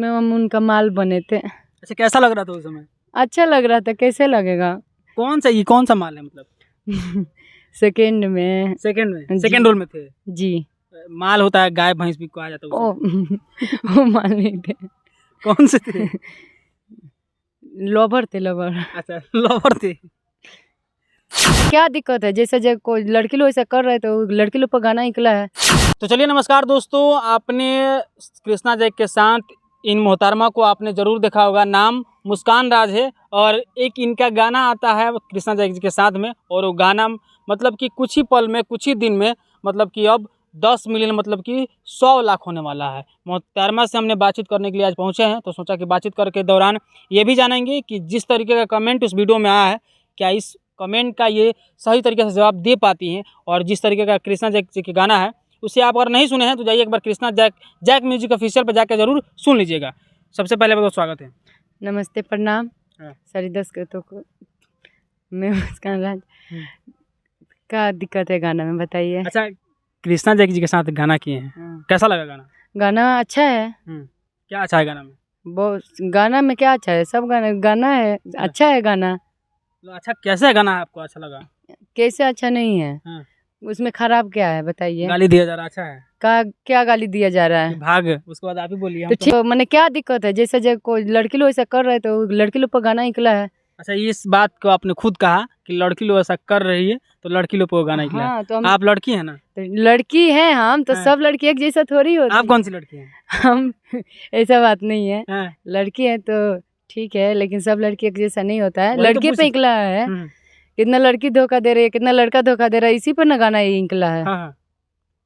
उसमें हम उनका माल बने थे। अच्छा, कैसा लग रहा था उस समय? अच्छा लग रहा था, कैसे लगेगा। कौन सा माल है मतलब? सेकंड में सेकंड रोल में थे जी। माल होता है, गाय भैंस भी कहा जाता है ओ उसमें। वो माल नहीं थे। कौन से थे? लोभर थे, लोभर। अच्छा, लोवर थे। क्या दिक्कत है, जैसे जब कोई लड़की लोग ऐसा कर रहे तो लड़की लोग पर गाना निकला है। तो चलिए, नमस्कार दोस्तों, आपने कृष्णा जैक के साथ इन मोहतरमा को आपने ज़रूर देखा होगा। नाम मुस्कान राज है और एक इनका गाना आता है कृष्णा जैक जी के साथ में, और वो गाना मतलब कि कुछ ही पल में, कुछ ही दिन में, मतलब कि अब 10 मिलियन मतलब कि 100 लाख होने वाला है। मोहतरमा से हमने बातचीत करने के लिए आज पहुंचे हैं, तो सोचा कि बातचीत करके दौरान ये भी जानेंगे कि जिस तरीके का कमेंट उस वीडियो में आया है, क्या इस कमेंट का ये सही तरीके से जवाब दे पाती हैं। और जिस तरीके का कृष्णा जैक जी के गाना है उसे आप अगर नहीं सुने हैं तो जाइए एक बार कृष्णा जैक म्यूजिक ऑफिशियल पर जाकर जरूर सुन लीजिएगा। सबसे पहले बहुत स्वागत है। नमस्ते, प्रणाम। हाँ। सारी 10 कृतों को मैं मुस्कान राज। क्या दिक्कत है गाना में, बताइए। अच्छा, कृष्णा जैक जी के साथ गाना किए हैं, हाँ। कैसा लगा गाना? गाना अच्छा है। क्या अच्छा है गाना में? बहुत गाना में क्या अच्छा है, सब गाना है, अच्छा है गाना। अच्छा, कैसे गाना है आपको अच्छा लगा? कैसे अच्छा नहीं है? हाँ। उसमें खराब क्या है, बताइए। गाली दिया जा रहा अच्छा है? क्या गाली दिया जा रहा है? भाग, उसके बाद आप ही बोलिए। तो ठीक, मैंने क्या दिक्कत है, जैसे जब कोई लड़की लोग ऐसा कर रहे तो लड़की लोग पर गाना निकला है। अच्छा, इस बात को आपने खुद कहा कि लड़की लोग ऐसा कर रही है तो लड़की लोग को गाना निकला है। हाँ, तो आप लड़की है ना? तो लड़की है हम तो हाँ। सब लड़की एक जैसा थोड़ी होती। आप कौन सी लड़की हैं? हम ऐसा बात नहीं है। हाँ। लड़की है तो ठीक है, लेकिन सब लड़की एक जैसा नहीं होता है। वही तो लड़की पे निकला है। कितना लड़की धोखा दे रही है, कितना लड़का धोखा दे रहा है, इसी पर ना गाना ये निकला है। हाँ।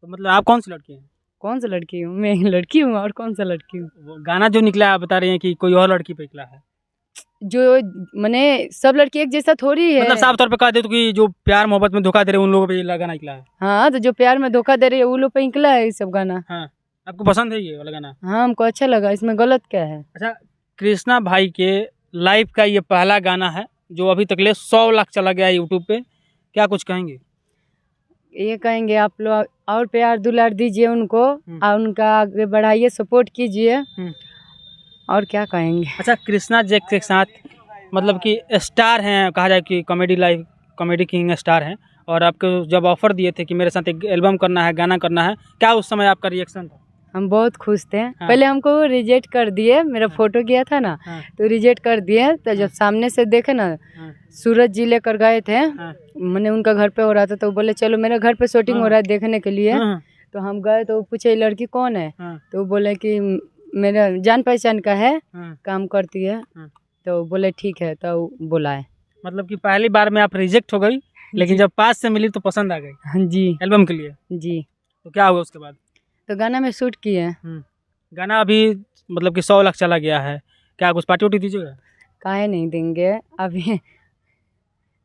तो मतलब आप कौन सी लड़की हैं? कौन सा लड़की हूँ मैं? लड़की हूँ, और कौन सा लड़की हूँ? वो गाना जो निकला है आप बता रहे हैं कि कोई और लड़की पे निकला है। जो मैंने सब लड़की एक जैसा थोड़ी है। मतलब साफ तौर पे कह दे तो कि जो प्यार मोहब्बत में धोखा दे रहे हैं उन लोगों पे ये गाना निकला है। हाँ, तो जो प्यार में धोखा दे रही है वो लोग पे निकला है ये सब गाना। हाँ, आपको पसंद है ये वाला गाना? हाँ, हमको अच्छा लगा, इसमें गलत क्या है? अच्छा, कृष्णा भाई के लाइफ का ये पहला गाना है जो अभी तक ले 100 लाख चला गया है यूट्यूब पे, क्या कुछ कहेंगे? ये कहेंगे आप लोग और प्यार दुलार दीजिए उनको, और उनका आगे बढ़ाइए, सपोर्ट कीजिए, और क्या कहेंगे। अच्छा, कृष्णा जैक के साथ मतलब कि स्टार हैं, कहा जाए कि कॉमेडी किंग स्टार हैं, और आपको जब ऑफर दिए थे कि मेरे साथ एक एल्बम करना है, गाना करना है, क्या उस समय आपका रिएक्शन था? हम बहुत खुश थे। हाँ। पहले हमको रिजेक्ट कर दिए, मेरा फोटो गया था ना। हाँ। तो रिजेक्ट कर दिए, तो जब सामने से देखे ना, सूरज जी लेकर गए थे। मैंने उनका घर पे हो रहा था तो बोले चलो मेरे घर पे शूटिंग हो रहा है देखने के लिए। तो हम गए तो पूछे ये लड़की कौन है? तो बोले कि मेरा जान पहचान का है, काम करती है। तो बोले ठीक है, तो बुलाए। मतलब कि पहली बार में आप रिजेक्ट हो गई, लेकिन जब पास से मिली तो पसंद आ गई जी, एल्बम के लिए जी। तो क्या हुआ उसके बाद? तो गाना में शूट किए। गाना अभी मतलब कि 100 लाख चला गया है, क्या कुछ पार्टी वार्टी दीजिएगा? काहे नहीं देंगे अभी।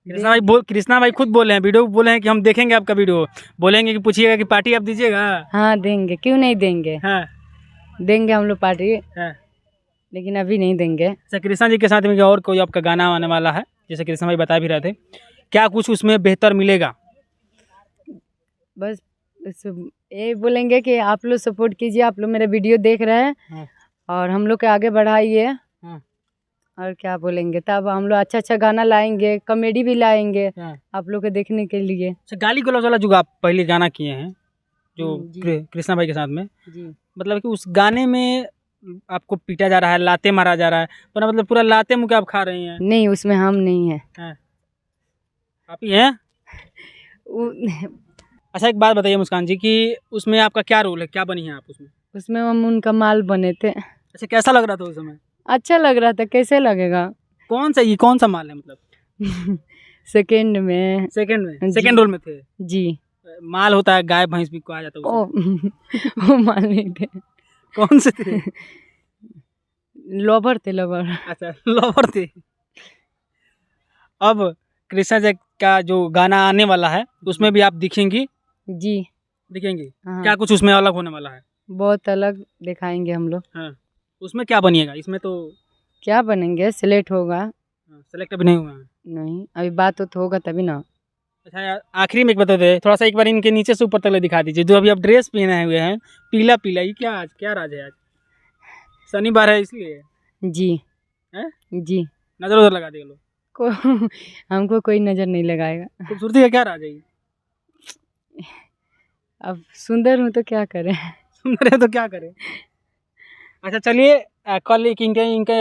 कृष्णा भाई खुद बोले हैं, वीडियो बोले हैं कि हम देखेंगे आपका वीडियो, बोलेंगे कि पूछिएगा कि पार्टी आप दीजिएगा। हाँ देंगे, क्यों नहीं देंगे। हाँ। देंगे हम लोग पार्टी। हाँ। लेकिन अभी नहीं देंगे। अच्छा, कृष्णा जी के साथ में और कोई आपका गाना आने वाला है, जैसे कृष्णा भाई बता भी रहे थे, क्या कुछ उसमें बेहतर मिलेगा? बस ये बोलेंगे कि आप लोग सपोर्ट कीजिए, आप लोग मेरा वीडियो देख रहे हैं और हम लोग के आगे बढ़ाइए। और क्या बोलेंगे, तब हम लोग अच्छा अच्छा गाना लाएंगे, कॉमेडी भी लाएंगे आप लोग के देखने के लिए। अच्छा, गाली गलौज वाला जो आप पहले गाना किए हैं जो कृष्णा भाई के साथ में जी, मतलब कि उस गाने में आपको पीटा जा रहा है, लाते मारा जा रहा है, पर मतलब पूरा लाते मुँह आप खा रही हैं। नहीं, उसमें हम नहीं है, आप ही हैं। अच्छा, एक बात बताइए मुस्कान जी कि उसमें आपका क्या रोल है, क्या बनी है आप उसमें? उसमें हम उनका माल बने थे। अच्छा, कैसा लग रहा था उस समय? अच्छा लग रहा था, कैसे लगेगा। कौन सा माल है मतलब? सेकंड रोल में थे जी। माल होता है, गाय भैंस भी कहा जाता है वो माल नहीं थे। कौन से थे? लोभर थे, लोभर। अच्छा, लोभर थे। अब कृष्णा जी का जो गाना आने वाला है उसमें भी आप दिखेंगी? जी, दिखेंगी। हाँ। क्या कुछ उसमें अलग होने वाला है? बहुत अलग दिखाएंगे हम लोग। हाँ। उसमें क्या बनिएगा? इसमें तो क्या बनेंगे, सिलेक्ट होगा। सेलेक्ट अभी नहीं हुआ है? नहीं, अभी बात तो होगा तभी ना। अच्छा, आखिरी में एक बता दे, थोड़ा सा एक बार इनके नीचे से ऊपर तक दिखा दीजिए, जो अभी आप ड्रेस पहने हुए हैं पीला पीला, ये क्या राज है आज? शनिवार है इसलिए जी। हैं? जी। नजर उधर लगा दिए लोग। को हमको कोई नज़र नहीं लगाएगा। खूबसूरती का क्या राज है? अब सुंदर हूँ तो क्या करें। सुंदर है तो क्या करें। अच्छा चलिए कल एक इनके इनके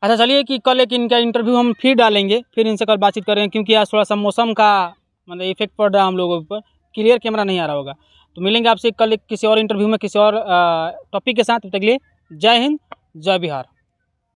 अच्छा चलिए कि कल एक इनका इंटरव्यू हम फिर डालेंगे, फिर इनसे कल बातचीत करेंगे, क्योंकि आज थोड़ा सा मौसम का मतलब इफेक्ट पड़ रहा है हम लोगों पर, क्लियर कैमरा नहीं आ रहा होगा। तो मिलेंगे आपसे कल किसी और इंटरव्यू में किसी और टॉपिक के साथ। तब तक के लिए जय हिंद, जय बिहार।